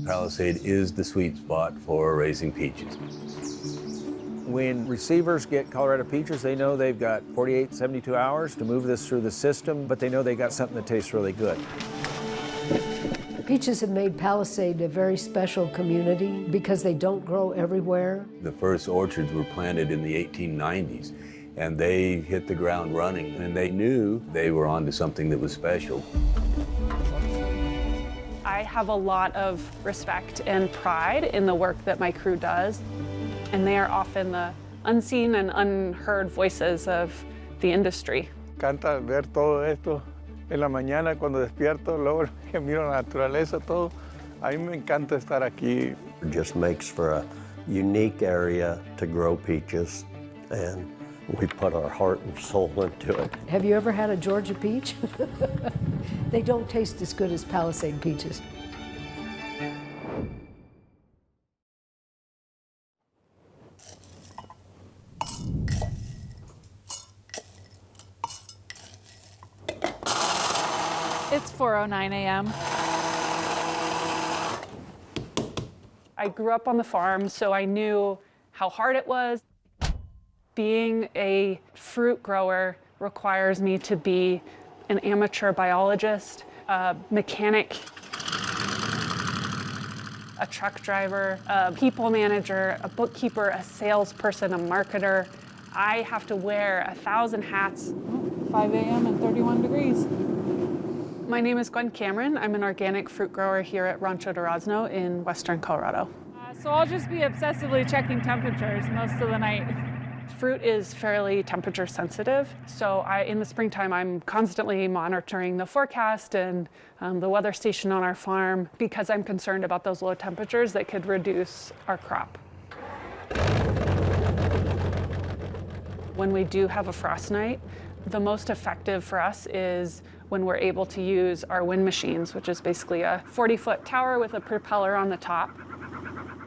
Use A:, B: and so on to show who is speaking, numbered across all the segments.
A: Palisade is the sweet spot for raising peaches.
B: When receivers get Colorado peaches, they know they've got 48, 72 hours to move this through the system, but they know they got something that tastes really good.
C: Peaches have made Palisade a very special community because they don't grow everywhere.
A: The first orchards were planted in the 1890s, and they hit the ground running, and they knew they were onto something that was special.
D: I have a lot of respect and pride in the work that my crew does, and they are often the unseen and unheard voices of the industry.
E: Encanta ver todo esto en la mañana cuando despierto, luego que miro la naturaleza, todo. A mí me encanta estar aquí.
F: It just makes for a unique area to grow peaches, and we put our heart and soul into it.
C: Have you ever had a Georgia peach? They don't taste as good as Palisade peaches.
D: It's 4:09 a.m. I grew up on the farm, so I knew how hard it was. Being a fruit grower requires me to be an amateur biologist, a mechanic, a truck driver, a people manager, a bookkeeper, a salesperson, a marketer. I have to wear 1,000 hats. 5 a.m. and 31 degrees. My name is Gwen Cameron. I'm an organic fruit grower here at Rancho Durazno in western Colorado.
G: So I'll just be obsessively checking temperatures most of the night.
D: Fruit is fairly temperature sensitive, so in the springtime I'm constantly monitoring the forecast and the weather station on our farm because I'm concerned about those low temperatures that could reduce our crop. When we do have a frost night, the most effective for us is when we're able to use our wind machines, which is basically a 40-foot tower with a propeller on the top.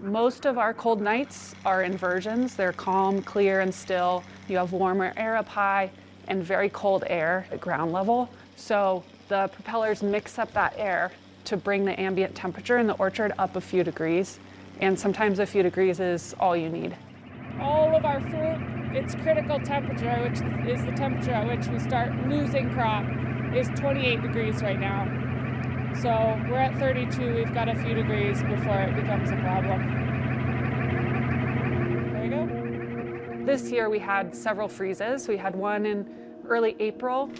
D: Most of our cold nights are inversions. They're calm, clear, and still. You have warmer air up high and very cold air at ground level. So the propellers mix up that air to bring the ambient temperature in the orchard up a few degrees. And sometimes a few degrees is all you need.
G: All of our fruit, its critical temperature, which is the temperature at which we start losing crop, is 28 degrees right now. So we're at 32, we've got a few degrees before it becomes a problem. There you go.
D: This year we had several freezes. We had one in early April,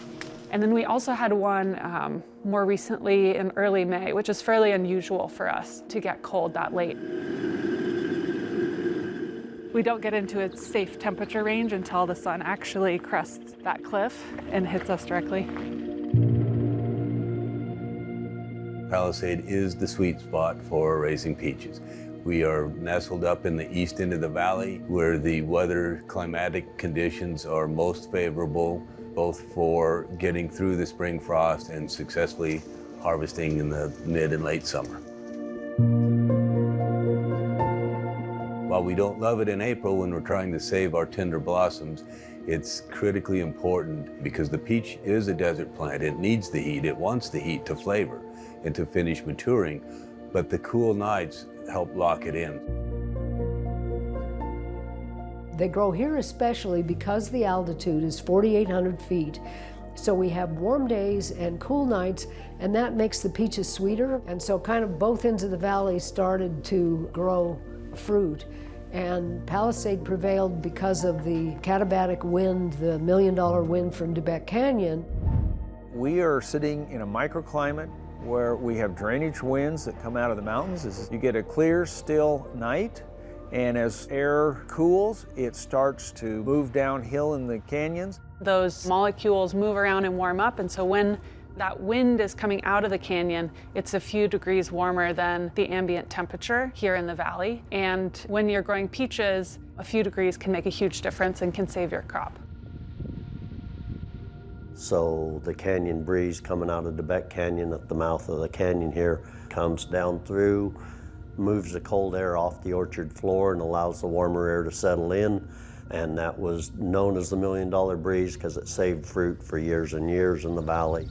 D: and then we also had one more recently in early May, which is fairly unusual for us to get cold that late. We don't get into its safe temperature range until the sun actually crests that cliff and hits us directly.
A: Palisade is the sweet spot for raising peaches. We are nestled up in the east end of the valley where the weather climatic conditions are most favorable, both for getting through the spring frost and successfully harvesting in the mid and late summer. While we don't love it in April when we're trying to save our tender blossoms, it's critically important because the peach is a desert plant. It needs the heat. It wants the heat to flavor and to finish maturing, but the cool nights help lock it in.
C: They grow here especially because the altitude is 4,800 feet. So we have warm days and cool nights, and that makes the peaches sweeter. And so kind of both ends of the valley started to grow fruit. And Palisade prevailed because of the katabatic wind, the $1 million wind from Debec Canyon.
B: We are sitting in a microclimate where we have drainage winds that come out of the mountains. You get a clear, still night, and as air cools, it starts to move downhill in the canyons.
D: Those molecules move around and warm up, and so when that wind is coming out of the canyon, it's a few degrees warmer than the ambient temperature here in the valley. And when you're growing peaches, a few degrees can make a huge difference and can save your crop.
F: So the canyon breeze coming out of Debec Canyon at the mouth of the canyon here comes down through, moves the cold air off the orchard floor and allows the warmer air to settle in. And that was known as the $1 million breeze because it saved fruit for years and years in the valley.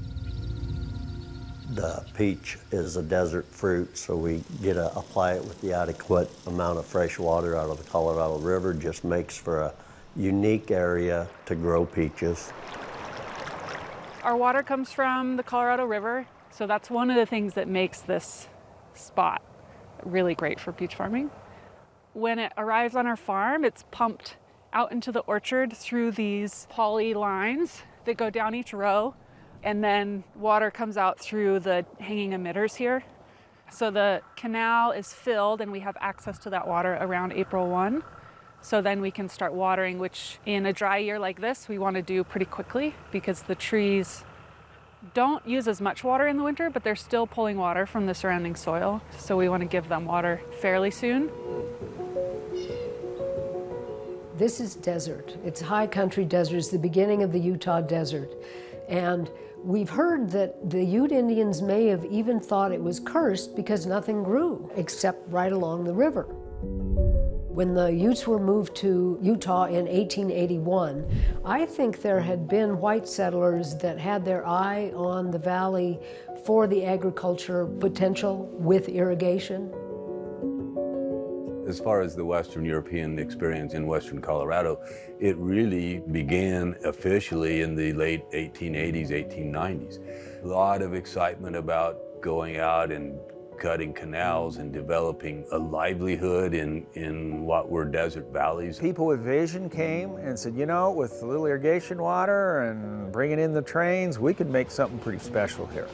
F: The peach is a desert fruit, so we get to apply it with the adequate amount of fresh water out of the Colorado River. Just makes for a unique area to grow peaches.
D: Our water comes from the Colorado River, so that's one of the things that makes this spot really great for peach farming. When it arrives on our farm, it's pumped out into the orchard through these poly lines that go down each row, and then water comes out through the hanging emitters here. So the canal is filled and we have access to that water around April 1. So then we can start watering, which in a dry year like this, we want to do pretty quickly because the trees don't use as much water in the winter, but they're still pulling water from the surrounding soil. So we want to give them water fairly soon.
C: This is desert. It's high country desert. It's the beginning of the Utah desert. And we've heard that the Ute Indians may have even thought it was cursed because nothing grew except right along the river. When the Utes were moved to Utah in 1881, I think there had been white settlers that had their eye on the valley for the agriculture potential with irrigation.
A: As far as the Western European experience in Western Colorado, it really began officially in the late 1880s, 1890s. A lot of excitement about going out and cutting canals and developing a livelihood in what were desert valleys.
B: People with vision came and said, you know, with a little irrigation water and bringing in the trains, we could make something pretty special here.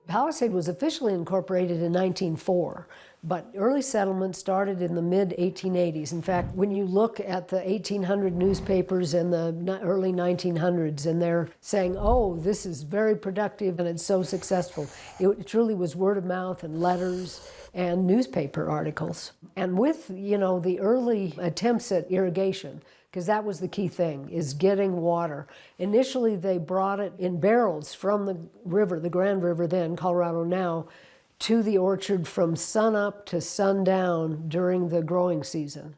C: Palisade was officially incorporated in 1904, but early settlement started in the mid-1880s. In fact, when you look at the 1800 newspapers and the early 1900s, and they're saying, oh, this is very productive and it's so successful, it truly was word of mouth and letters and newspaper articles. And with, you know, the early attempts at irrigation, because that was the key thing, is getting water. Initially, they brought it in barrels from the river, the Grand River then, Colorado now, to the orchard from sunup to sundown during the growing season.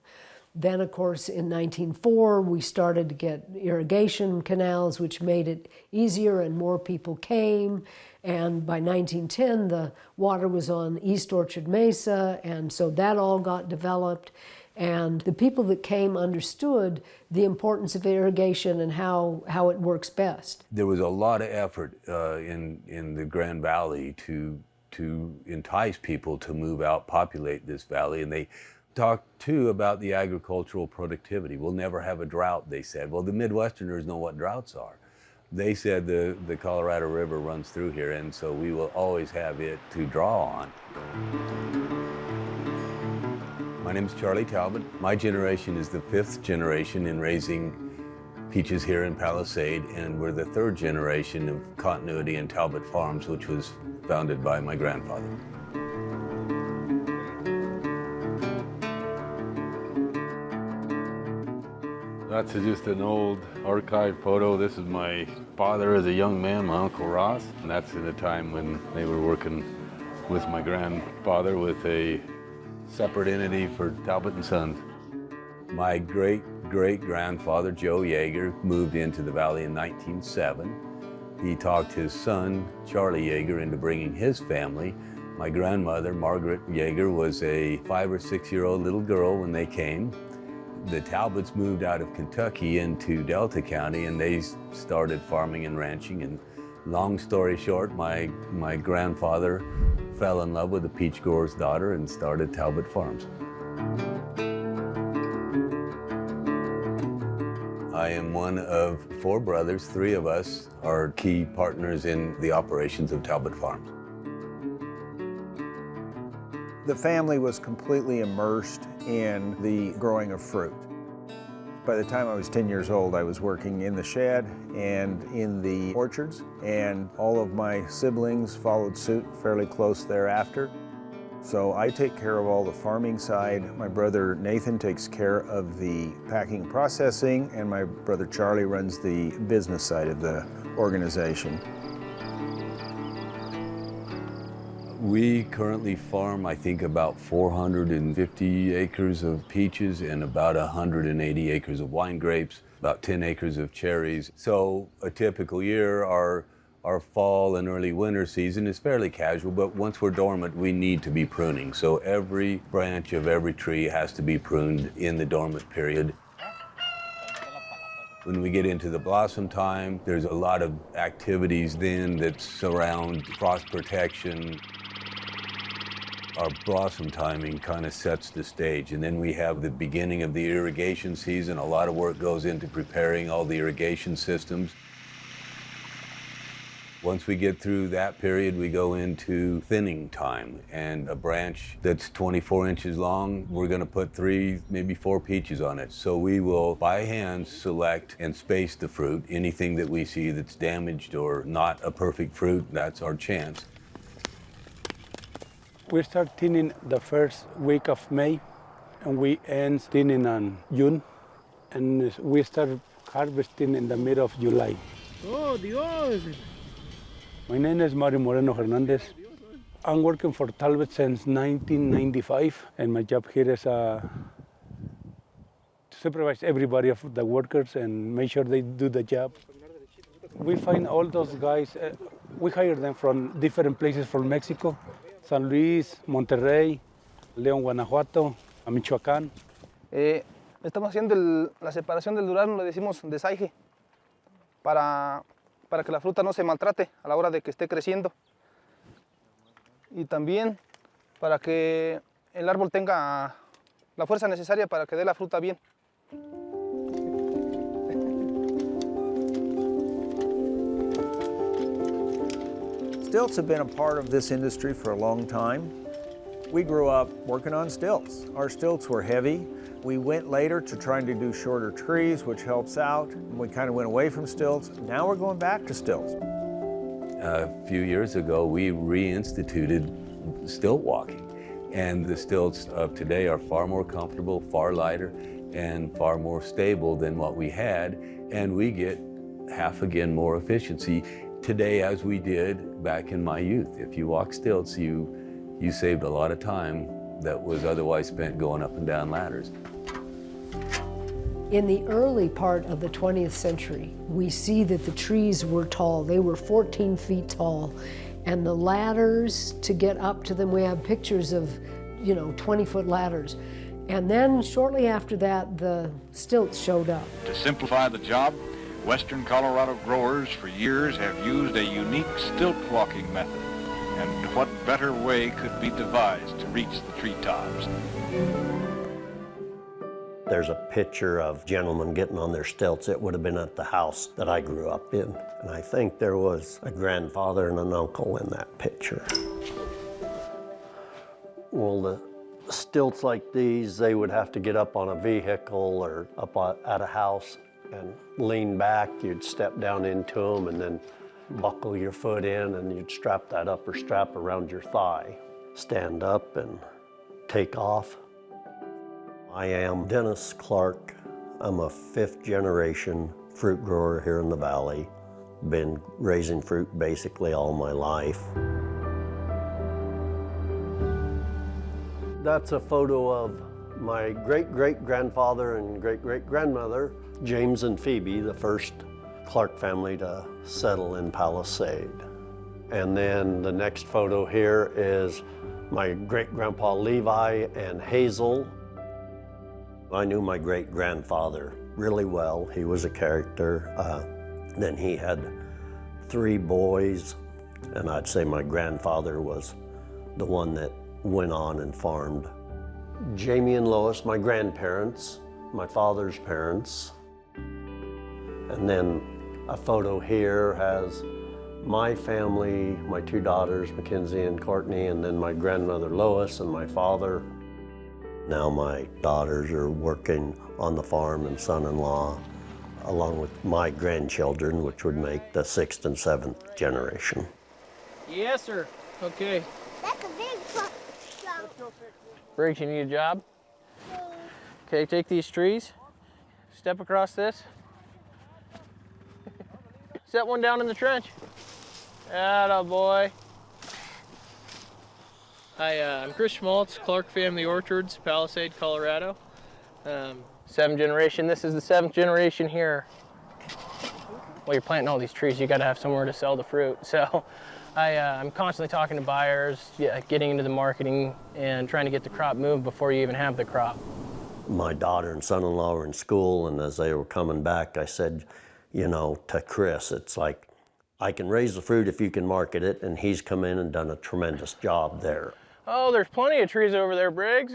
C: Then, of course, in 1904, we started to get irrigation canals, which made it easier and more people came. And by 1910, the water was on East Orchard Mesa, and so that all got developed. And the people that came understood the importance of irrigation and how it works best.
A: There was a lot of effort in the Grand Valley to entice people to move out, populate this valley, and they talked too about the agricultural productivity. We'll never have a drought, they said. Well, the Midwesterners know what droughts are. They said the Colorado River runs through here, and so we will always have it to draw on. My name is Charlie Talbot. My generation is the 5th generation in raising peaches here in Palisade, and we're the 3rd generation of continuity in Talbot Farms, which was founded by my grandfather. That's just an old archive photo. This is my father as a young man, my Uncle Ross, and that's in a time when they were working with my grandfather with a separate entity for Talbot and Sons. My great-great-grandfather, Joe Yeager, moved into the valley in 1907. He talked his son, Charlie Yeager, into bringing his family. My grandmother, Margaret Yeager, was a 5 or 6-year-old little girl when they came. The Talbots moved out of Kentucky into Delta County, and they started farming and ranching. And long story short, my grandfather fell in love with a peach grower's daughter and started Talbot Farms. I am one of 4 brothers. 3 of us are key partners in the operations of Talbot Farms.
B: The family was completely immersed in the growing of fruit. By the time I was 10 years old, I was working in the shed and in the orchards, and all of my siblings followed suit fairly close thereafter. So I take care of all the farming side. My brother Nathan takes care of the packing processing, and my brother Charlie runs the business side of the organization.
A: We currently farm, I think, about 450 acres of peaches and about 180 acres of wine grapes, about 10 acres of cherries. So a typical year, our fall and early winter season is fairly casual, but once we're dormant, we need to be pruning. So every branch of every tree has to be pruned in the dormant period. When we get into the blossom time, there's a lot of activities then that surround frost protection. Our blossom timing kind of sets the stage. And then we have the beginning of the irrigation season. A lot of work goes into preparing all the irrigation systems. Once we get through that period, we go into thinning time. And a branch that's 24 inches long, we're going to put 3, maybe 4 peaches on it. So we will, by hand, select and space the fruit. Anything that we see that's damaged or not a perfect fruit, that's our chance.
E: We start thinning the first week of May, and we end thinning on June, and we start harvesting in the middle of July.
H: Oh, Dios!
E: My name is Mario Moreno Hernandez. I'm working for Talbot since 1995, and my job here is to supervise everybody of the workers and make sure they do the job. We find all those guys, we hire them from different places from Mexico, San Luis, Monterrey, León, Guanajuato, Michoacán.
H: Estamos haciendo la separación del durazno, le decimos desaige, para que la fruta no se maltrate a la hora de que esté creciendo. Y también para que el árbol tenga la fuerza necesaria para que dé la fruta bien.
B: Stilts have been a part of this industry for a long time. We grew up working on stilts. Our stilts were heavy. We went later to trying to do shorter trees, which helps out. We kind of went away from stilts. Now we're going back to stilts.
A: A few years ago, we reinstituted stilt walking. And the stilts of today are far more comfortable, far lighter, and far more stable than what we had. And we get half again more efficiency today as we did back in my youth. If you walk stilts, you saved a lot of time that was otherwise spent going up and down ladders.
C: In the early part of the 20th century, we see that the trees were tall. They were 14 feet tall. And the ladders to get up to them, we have pictures of, 20-foot ladders. And then shortly after that, the stilts showed up.
I: To simplify the job, Western Colorado growers for years have used a unique stilt walking method. And what better way could be devised to reach the treetops?
F: There's a picture of gentlemen getting on their stilts. It would have been at the house that I grew up in. And I think there was a grandfather and an uncle in that picture. Well, the stilts like these, they would have to get up on a vehicle or up at a house and lean back. You'd step down into them and then buckle your foot in, and you'd strap that upper strap around your thigh. Stand up and take off. I am Dennis Clark. I'm a 5th generation fruit grower here in the valley. Been raising fruit basically all my life. That's a photo of my great-great-grandfather and great-great-grandmother, James and Phoebe, the first Clark family to settle in Palisade. And then the next photo here is my great-grandpa Levi and Hazel. I knew my great-grandfather really well. He was a character. Then he had 3 boys, and I'd say my grandfather was the one that went on and farmed. Jamie and Lois, my grandparents, my father's parents. And then a photo here has my family, my 2 daughters, Mackenzie and Courtney, and then my grandmother Lois and my father. Now my daughters are working on the farm and son-in-law, along with my grandchildren, which would make the 6th and 7th generation.
H: Yes, sir. Okay.
J: That's a big truck.
H: Briggs, you need a job? Okay, take these trees, step across this. Set one down in the trench. Atta boy.
J: I'm Chris Schmaltz, Clark Family Orchards, Palisade, Colorado. 7th generation. This is the 7th generation here. Well, you're planting all these trees, you got to have somewhere to sell the fruit. So I'm constantly talking to buyers, getting into the marketing and trying to get the crop moved before you even have the crop.
F: My daughter and son-in-law were in school, and as they were coming back, I said, you know, to Chris, it's like, I can raise the fruit if you can market it, and he's come in and done a tremendous job there.
J: Oh, there's plenty of trees over there, Briggs.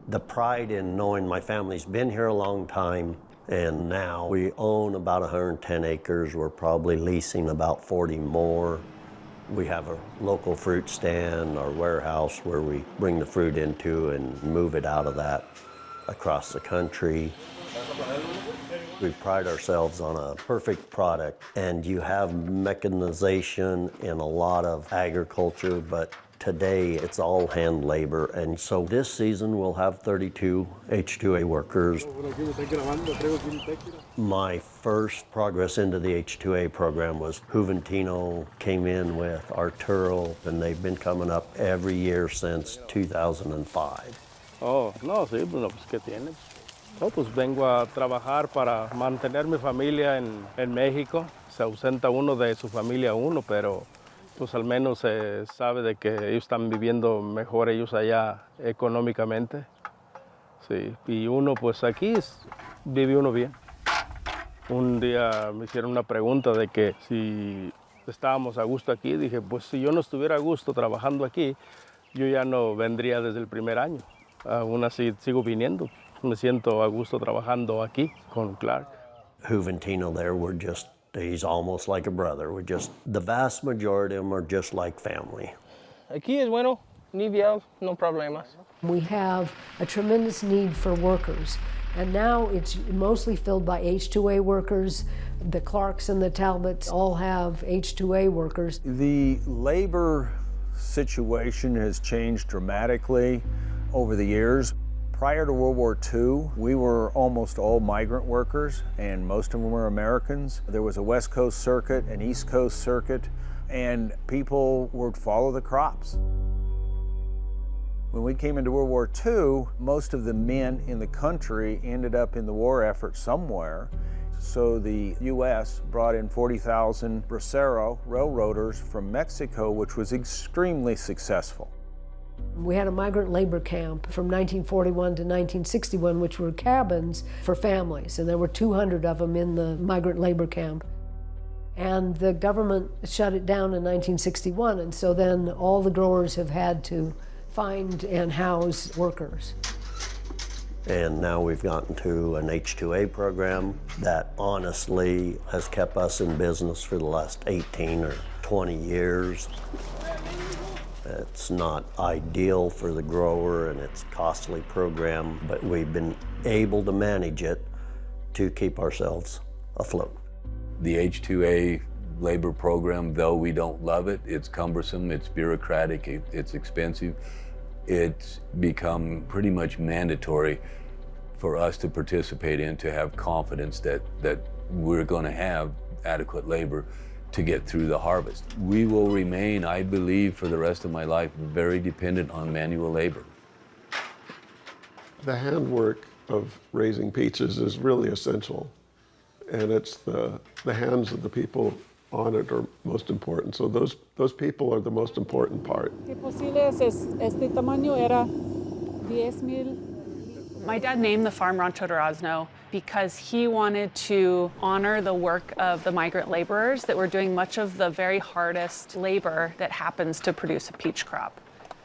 F: The pride in knowing my family's been here a long time, and now we own about 110 acres. We're probably leasing about 40 more. We have a local fruit stand, our warehouse where we bring the fruit into and move it out of that across the country. We pride ourselves on a perfect product, and you have mechanization in a lot of agriculture, but today it's all hand labor, and so this season we'll have 32 H2A workers. My first progress into the H2A program was Juventino came in with Arturo, and they've been coming up every year since 2005.
K: Oh, no, sí, pues, ¿qué tiene? No, pues vengo a trabajar para mantener mi familia en México. Se ausenta uno de su familia pero pues al menos se sabe de que ellos están viviendo mejor ellos allá económicamente. Sí, y uno pues aquí vive uno bien. Un día me hicieron una pregunta de que si estábamos a gusto aquí. Dije, pues si yo no estuviera a gusto trabajando aquí, yo ya no vendría desde el primer año. Aún así sigo viniendo. Me siento a gusto trabajando aquí con Clark.
F: Juventino there, he's almost like a brother. The vast majority of them are just like family.
J: Aquí es bueno, ni bien, no problemas.
C: We have a tremendous need for workers, and now it's mostly filled by H2A workers. The Clarks and the Talbots all have H2A workers.
B: The labor situation has changed dramatically over the years. Prior to World War II, we were almost all migrant workers, and most of them were Americans. There was a West Coast circuit, an East Coast circuit, and people would follow the crops. When we came into World War II, most of the men in the country ended up in the war effort somewhere. So the U.S. brought in 40,000 bracero railroaders from Mexico, which was extremely successful.
C: We had a migrant labor camp from 1941 to 1961, which were cabins for families, and there were 200 of them in the migrant labor camp. And the government shut it down in 1961, and so then all the growers have had to find and house workers.
F: And now we've gotten to an H2A program that honestly has kept us in business for the last 18 or 20 years. It's not ideal for the grower, and it's a costly program, but we've been able to manage it to keep ourselves afloat.
A: The H2A labor program, though we don't love it, it's cumbersome, it's bureaucratic, it's expensive. It's become pretty much mandatory for us to participate in, to have confidence that we're going to have adequate labor to get through the harvest. We will remain, I believe, for the rest of my life, very dependent on manual labor.
L: The handwork of raising peaches is really essential, and it's the hands of the people on it are most important. So those people are the most important part.
G: Este tamaño era 10,000.
D: My dad named the farm Rancho Durazno because he wanted to honor the work of the migrant laborers that were doing much of the very hardest labor that happens to produce a peach crop.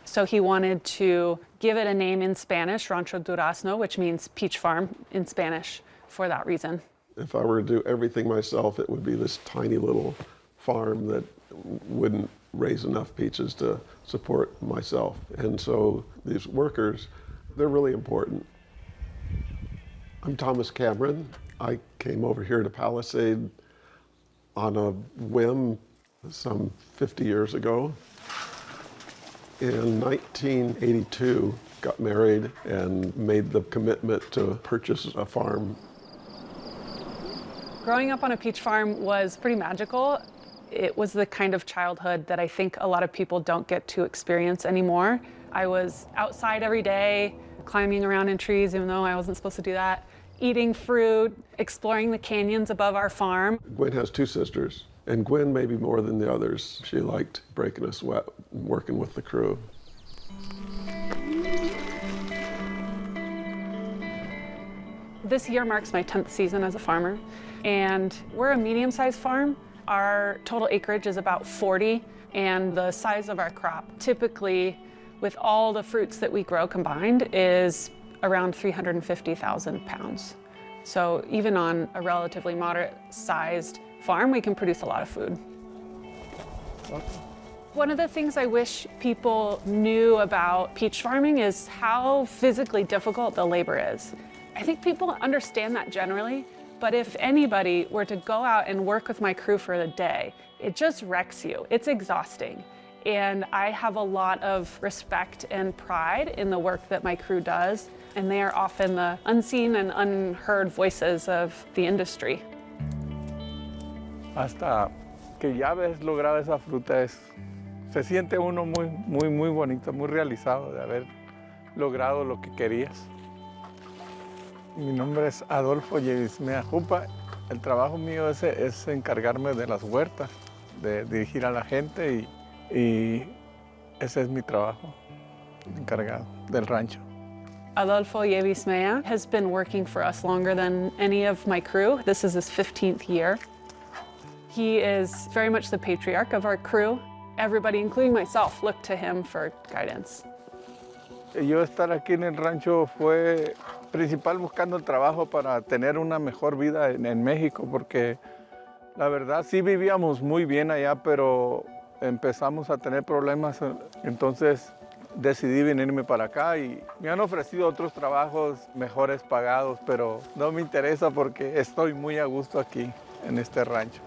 D: So he wanted to give it a name in Spanish, Rancho Durazno, which means peach farm in Spanish, for that reason.
L: If I were to do everything myself, it would be this tiny little farm that wouldn't raise enough peaches to support myself. And so these workers, they're really important. I'm Thomas Cameron. I came over here to Palisade on a whim some 50 years ago. In 1982, got married and made the commitment to purchase a farm.
D: Growing up on a peach farm was pretty magical. It was the kind of childhood that I think a lot of people don't get to experience anymore. I was outside every day, climbing around in trees, even though I wasn't supposed to do that, eating fruit, exploring the canyons above our farm.
L: Gwen has two sisters, and Gwen maybe more than the others. She liked breaking a sweat and working with the crew.
D: This year marks my 10th season as a farmer, and we're a medium-sized farm. Our total acreage is about 40, and the size of our crop, typically with all the fruits that we grow combined, is around 350,000 pounds. So even on a relatively moderate-sized farm, we can produce a lot of food. One of the things I wish people knew about peach farming is how physically difficult the labor is. I think people understand that generally, but if anybody were to go out and work with my crew for a day, it just wrecks you. It's exhausting. And I have a lot of respect and pride in the work that my crew does, and they are often the unseen and unheard voices of the industry.
K: Hasta que ya ves logrado esa fruta, se siente uno muy bonito, muy realizado de haber logrado lo que querías. Mi nombre es Adolfo Yevismea Jupa. El trabajo mío es encargarme de las huertas, de dirigir a la gente y ese es mi trabajo, encargado del rancho.
D: Adolfo Yevismea has been working for us longer than any of my crew. This is his 15th year. He is very much the patriarch of our crew. Everybody, including myself, looked to him for guidance.
K: Yo estar aquí en el rancho fue principal buscando el trabajo para tener una mejor vida en México, porque la verdad sí vivíamos muy bien allá, pero empezamos a tener problemas, entonces decidí venirme para acá y me han ofrecido otros trabajos mejores pagados, pero no me interesa porque estoy muy a gusto aquí en este rancho.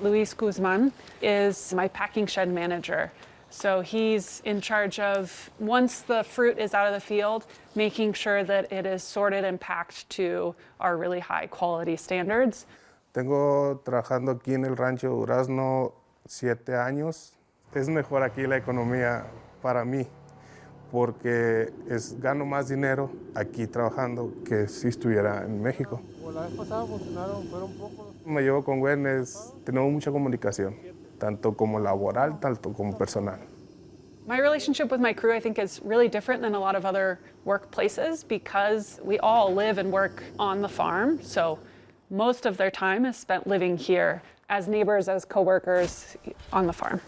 D: Luis Guzman is my packing shed manager. So he's in charge of, once the fruit is out of the field, making sure that it is sorted and packed to our really high quality standards.
M: Tengo trabajando aquí en el Rancho Durazno 7 años. Es mejor aquí la economía para mí, porque gano más dinero aquí trabajando que si estuviera en México. La vez pasada fueron pocos. Me llevo con Gwen, tenemos mucha comunicación, tanto como laboral, tanto como personal.
D: My relationship with my crew, I think, is really different than a lot of other workplaces because we all live and work on the farm. So most of their time is spent living here as neighbors, as coworkers on the farm.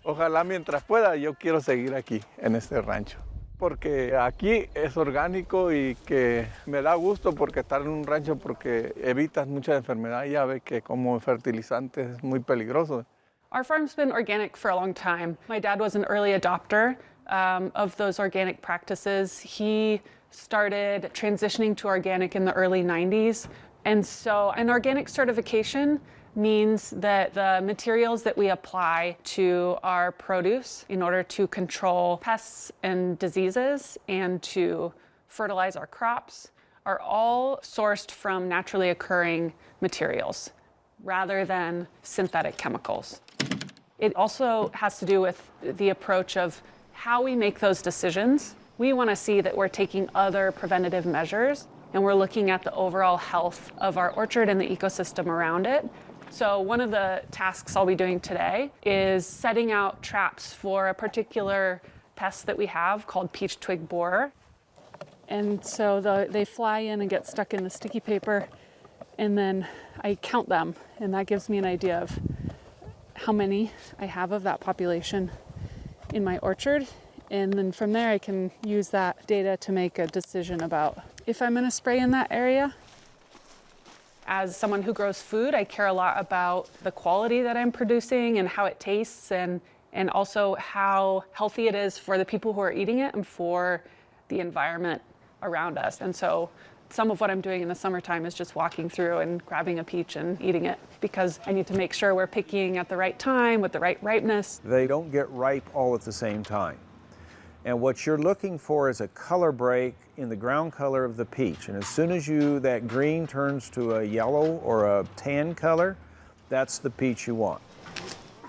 K: Ojalá mientras pueda, yo quiero seguir aquí en este rancho, porque aquí es orgánico y que me da gusto porque estar en un rancho porque evitas muchas enfermedades. Ya ves que como fertilizante es muy peligroso.
D: Our farm's been organic for a long time. My dad was an early adopter of those organic practices. He started transitioning to organic in the early 90s. And so an organic certification means that the materials that we apply to our produce in order to control pests and diseases and to fertilize our crops are all sourced from naturally occurring materials rather than synthetic chemicals. It also has to do with the approach of how we make those decisions. We want to see that we're taking other preventative measures and we're looking at the overall health of our orchard and the ecosystem around it. So one of the tasks I'll be doing today is setting out traps for a particular pest that we have called peach twig borer. And so they fly in and get stuck in the sticky paper, and then I count them, and that gives me an idea of how many I have of that population in my orchard. And then from there I can use that data to make a decision about if I'm going to spray in that area. As someone who grows food, I care a lot about the quality that I'm producing and how it tastes and also how healthy it is for the people who are eating it and for the environment around us. And so some of what I'm doing in the summertime is just walking through and grabbing a peach and eating it because I need to make sure we're picking at the right time with the right ripeness.
B: They don't get ripe all at the same time. And what you're looking for is a color break in the ground color of the peach. And as soon as that green turns to a yellow or a tan color, that's the peach you want.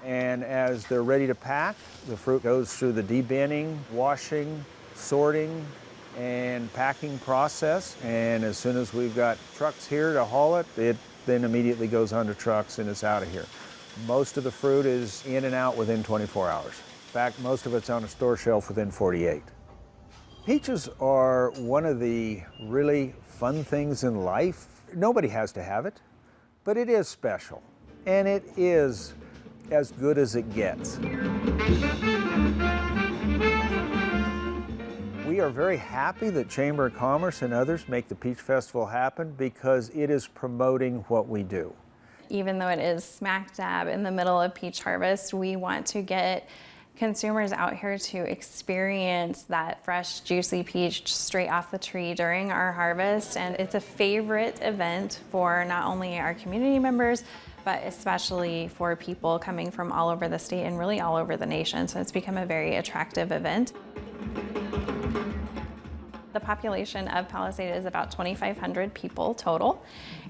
B: And as they're ready to pack, the fruit goes through the debinning, washing, sorting, and packing process. And as soon as we've got trucks here to haul it, it then immediately goes onto trucks and it's out of here. Most of the fruit is in and out within 24 hours. In fact, most of it's on a store shelf within 48. Peaches are one of the really fun things in life. Nobody has to have it, but it is special, and it is as good as it gets. We are very happy that Chamber of Commerce and others make the Peach Festival happen because it is promoting what we do.
N: Even though it is smack dab in the middle of peach harvest, we want to get consumers out here to experience that fresh, juicy peach straight off the tree during our harvest. And it's a favorite event for not only our community members, but especially for people coming from all over the state and really all over the nation. So it's become a very attractive event. The population of Palisade is about 2,500 people total.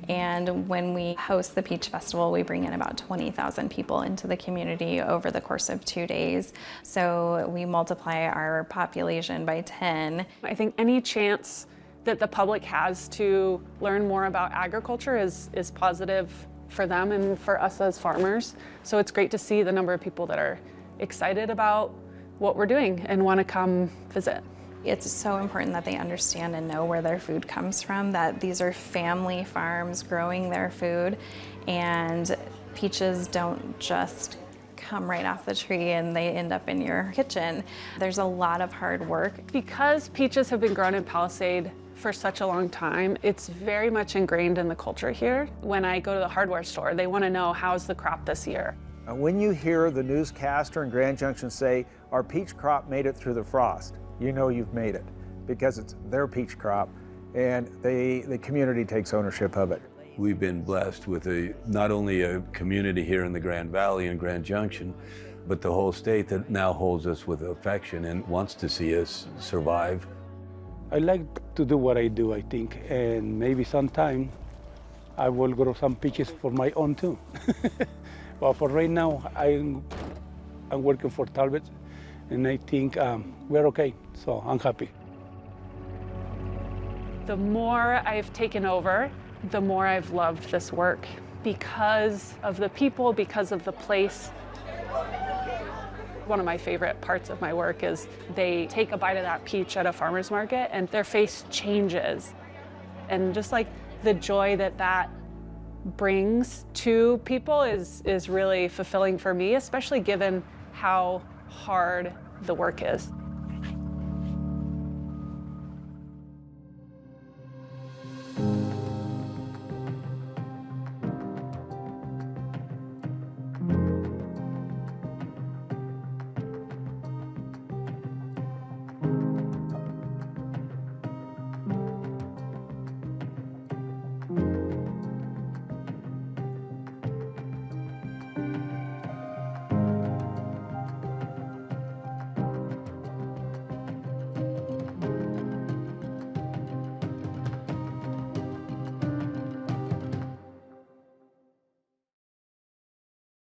N: And when we host the Peach Festival, we bring in about 20,000 people into the community over the course of 2 days. So we multiply our population by 10.
D: I think any chance that the public has to learn more about agriculture is positive for them and for us as farmers. So it's great to see the number of people that are excited about what we're doing and want to come visit.
N: It's so important that they understand and know where their food comes from, that these are family farms growing their food, and peaches don't just come right off the tree and they end up in your kitchen. There's a lot of hard work.
D: Because peaches have been grown in Palisade for such a long time, it's very much ingrained in the culture here. When I go to the hardware store, they want to know how's the crop this year.
B: When you hear the newscaster in Grand Junction say, our peach crop made it through the frost, you know you've made it because it's their peach crop and the community takes ownership of it.
A: We've been blessed with not only a community here in the Grand Valley and Grand Junction, but the whole state that now holds us with affection and wants to see us survive.
E: I like to do what I do, I think, and maybe sometime I will grow some peaches for my own too. But for right now, I'm working for Talbot, and I think we're okay, so I'm happy.
D: The more I've taken over, the more I've loved this work because of the people, because of the place. One of my favorite parts of my work is they take a bite of that peach at a farmer's market and their face changes. And just like the joy that that brings to people is really fulfilling for me, especially given how hard the work is.